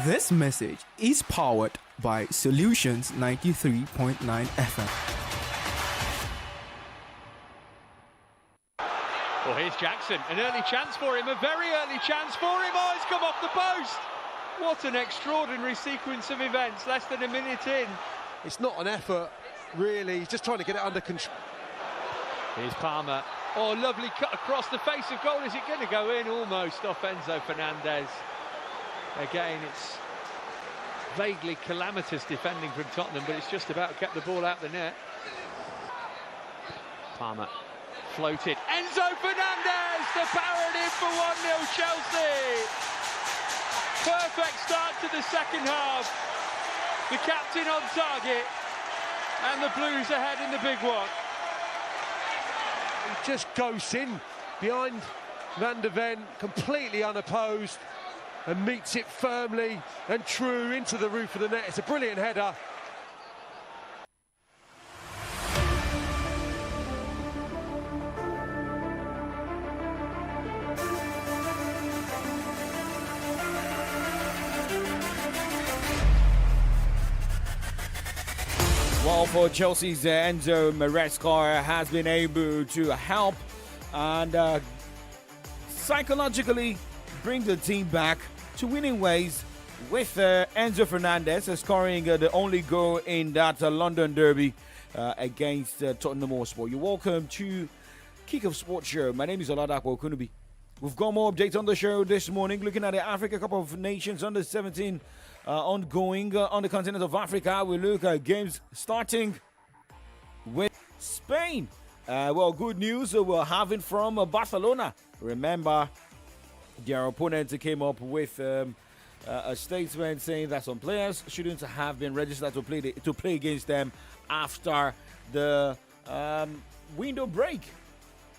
This message is powered by Solutions 93.9 FM. Well, here's Jackson. An early chance for him, a very early chance for him. Oh, it's come off the post. What an extraordinary sequence of events, less than a minute in. It's not an effort, really. He's just trying to get it under control. Here's Palmer. Oh, lovely cut across the face of goal. Is it going to go in? Almost off Enzo Fernandez. Again, it's vaguely calamitous defending from Tottenham, but it's just about kept the ball out the net. Palmer floated. Enzo Fernandez, the parody for 1-0 Chelsea. Perfect start to the second half. The captain on target, and the Blues ahead in the big one. He just goes in behind Van de Ven, completely unopposed, and meets it firmly and true into the roof of the net. It's a brilliant header. Well, for Chelsea's Enzo Maresca has been able to help and psychologically bring the team back to winning ways with Enzo Fernandez scoring the only goal in that London derby against Tottenham Hotspur. You're welcome to Kickoff Sports Show. My name is Oladapo Okunubi. We've got more updates on the show this morning, looking at the Africa Cup of Nations under 17 ongoing on the continent of Africa. We look at games starting with Spain. Well, good news we're having from Barcelona. Remember, their opponent came up with a statement saying that some players shouldn't have been registered to play against them after the window break.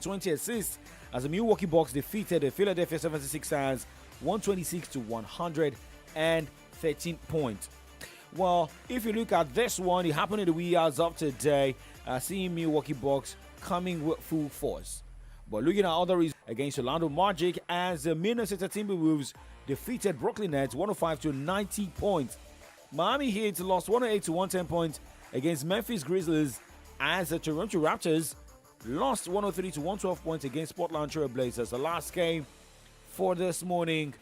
20 assists as the Milwaukee Bucks defeated the Philadelphia 76ers 126 to 113 points. Well, if you look at this one, it happened in the wee hours of today. Seeing Milwaukee Bucks coming with full force. But looking at other results against Orlando Magic as the Minnesota Timberwolves defeated Brooklyn Nets 105 to 90 points. Miami Heat lost 108 to 110 points against Memphis Grizzlies as the Toronto Raptors lost 103 to 112 points against Portland Trail Blazers. The last game for this morning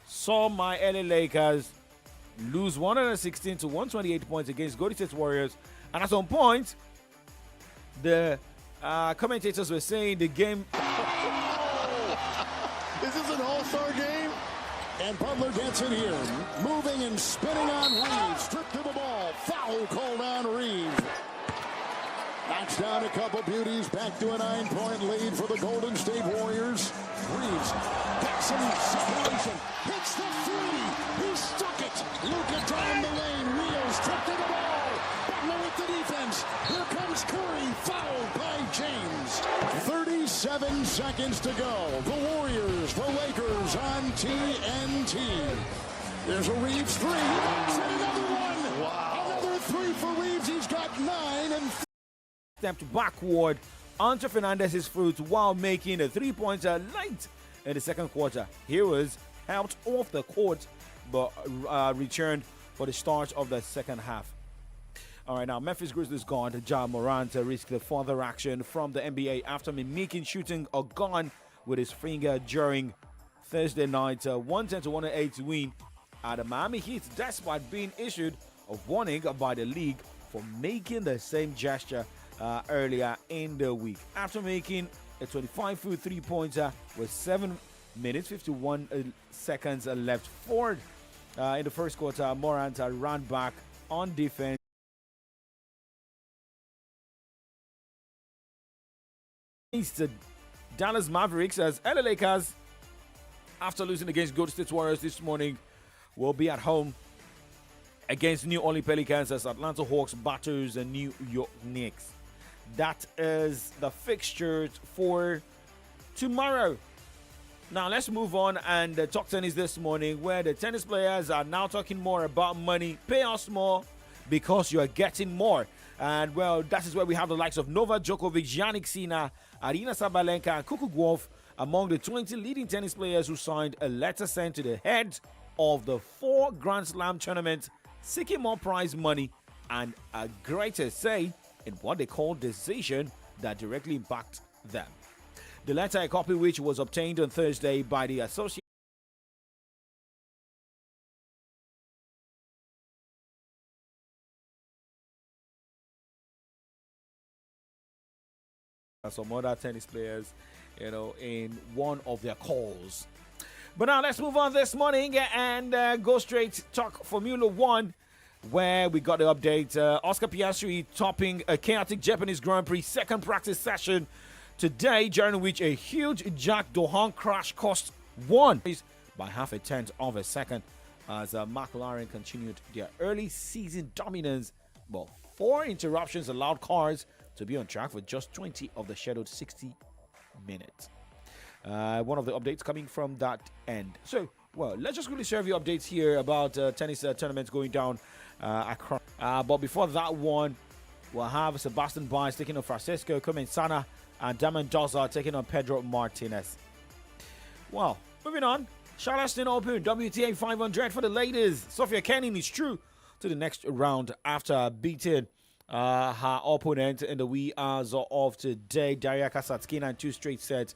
saw my LA Lakers lose 116 to 128 points against Golden State Warriors. And at some point, the commentators were saying the game... Is this an all-star game? And Butler gets in here, moving and spinning on Reeves. Stripped to the ball. Foul called on Reeves. Knocks down a couple beauties. Back to a 9-point lead for the Golden State Warriors. Reeves gets some separation. Hits the three. He stuck it. Luka down the lane. Wheels. Tripped to the ball. Butler with the defense. Here comes Curry. Fouled by James. 37 seconds to go. The Warriors, the Lakers on TNT. There's a Reeves three. He makes it another one. Wow. Another three for Reeves. He's got 9 and stepped backward onto Fernandez's foot while making a three-pointer late in the second quarter. He was helped off the court but returned for the start of the second half. All right, now Memphis Grizzlies guard Ja Morant risked the further action from the NBA after mimicking shooting a gun with his finger during Thursday night 110 to 108 win at the Miami Heat, despite being issued a warning by the league for making the same gesture earlier in the week. After making a 25-foot three-pointer with 7 minutes 51 seconds left forward in the first quarter, Morant ran back on defense against the Dallas Mavericks as LA Lakers, after losing against Golden State Warriors this morning, will be at home against New Orleans Pelicans as Atlanta Hawks battles the New York Knicks. That is the fixture for tomorrow. Now let's move on and talk tennis this morning, where the tennis players are now talking more about money. Pay us more because you are getting more. And well, that is where we have the likes of Novak Djokovic, Jannik Sinner, Arina Sabalenka, and Coco Gauff among the 20 leading tennis players who signed a letter sent to the head of the 4 Grand Slam tournaments, seeking more prize money and a greater say in what they call decision that directly impact them. The letter, a copy which was obtained on Thursday by the Association some other tennis players, in one of their calls. But now let's move on this morning and go straight to talk Formula One, where we got the update. Oscar Piastri topping a chaotic Japanese Grand Prix second practice session today, during which a huge Jack Dohan crash cost one by half a tenth of a second as McLaren continued their early season dominance. But 4 interruptions allowed cars to be on track for just 20 of the scheduled 60 minutes. One of the updates coming from that end. So, well, let's just really serve you updates here about tennis tournaments going down across. But before that one, we'll have Sebastian Baez taking on Francesco Comensana and Damon Doza taking on Pedro Martinez. Well, moving on. Charleston Open WTA 500 for the ladies. Sofia Kenin is through to the next round after beating her opponent in the wee hours of today, Daria Kasatkina, in 2 straight sets,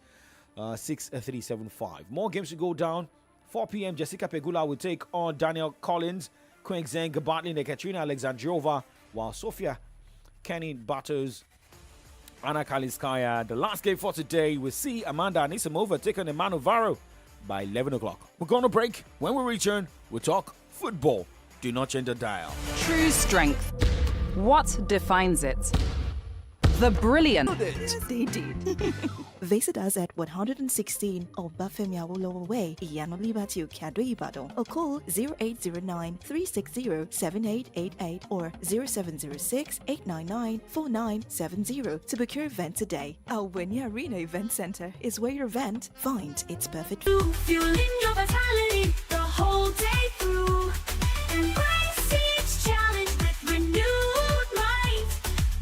6-3, 7-5. More games to go down. 4 p.m. Jessica Pegula will take on Danielle Collins, Quinn Zheng battling Ekaterina Alexandrova, while Sofia Kenin battles Anna Kalinskaya. The last game for today will see Amanda Anisimova take on Emmanuel Varo by 11 o'clock. We're going to break. When we return, we'll talk football. Do not change the dial. True strength. What defines it? The brilliant. They did. Visit us at 116 Obafemi Awolowo Way, Iyano Libatu, Kadwe Ibadan, or call 0809 360 7888 or 0706 899 4970 to book your event today. Our Wenya Arena Event Center is where your event finds its perfect. Fueling your vitality the whole day through. Embrace each challenge with renewed might.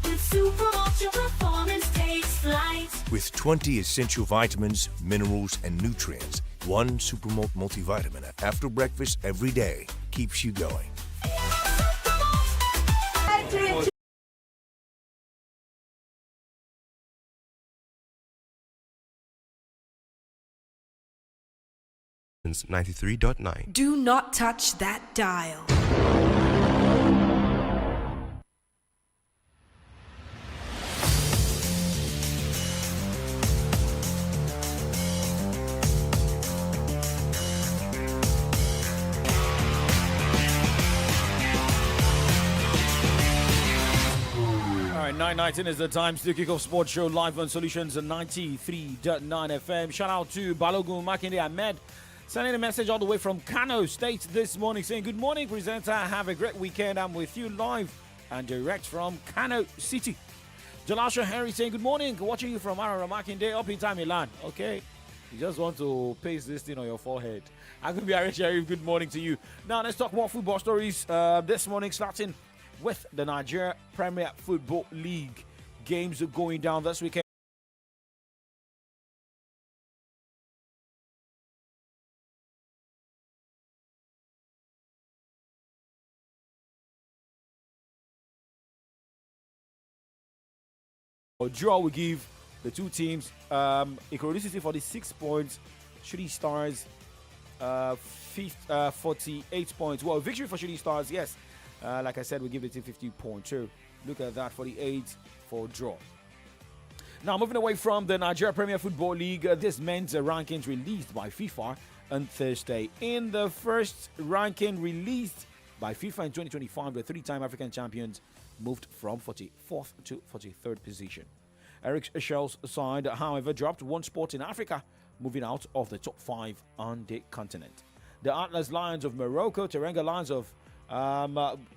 With Super Ultra Performance takes flight. With 20 essential vitamins, minerals, and nutrients, one Supermalt multivitamin after breakfast every day keeps you going. It's 93.9. Do not touch that dial. All right, 9:19 is the time to kick off sports show live on Solutions 93.9 FM. Shout out to Balogun Makinde Ahmed, sending a message all the way from Kano State this morning saying, "Good morning, presenter. Have a great weekend. I'm with you live and direct from Kano City." Jalasha Harry saying, "Good morning. Watching you from Arara Makinde up in Milan." Okay. You just want to paste this thing on your forehead. I'm going to be Irish Sharif. Good morning to you. Now, let's talk more football stories this morning, starting with the Nigeria Premier Football League. Games are going down this weekend. A draw will give the two teams Ikorodu City 46 points, Shooting Stars 48 points. Well, victory for Shooting Stars, yes. Like I said, we give the team 50 points. So look at that, 48 for draw. Now, moving away from the Nigeria Premier Football League, this men's rankings released by FIFA on Thursday. In the first ranking released by FIFA in 2025, the 3-time African champions moved from 44th to 43rd position. Eric Schell's side, however, dropped one spot in Africa, moving out of the top 5 on the continent. The Atlas Lions of Morocco, Teranga Lions of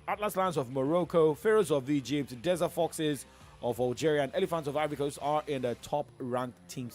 Atlas Lions of Morocco, Pharaohs of Egypt, Desert Foxes of Algeria, and Elephants of Ivory Coast are in the top-ranked teams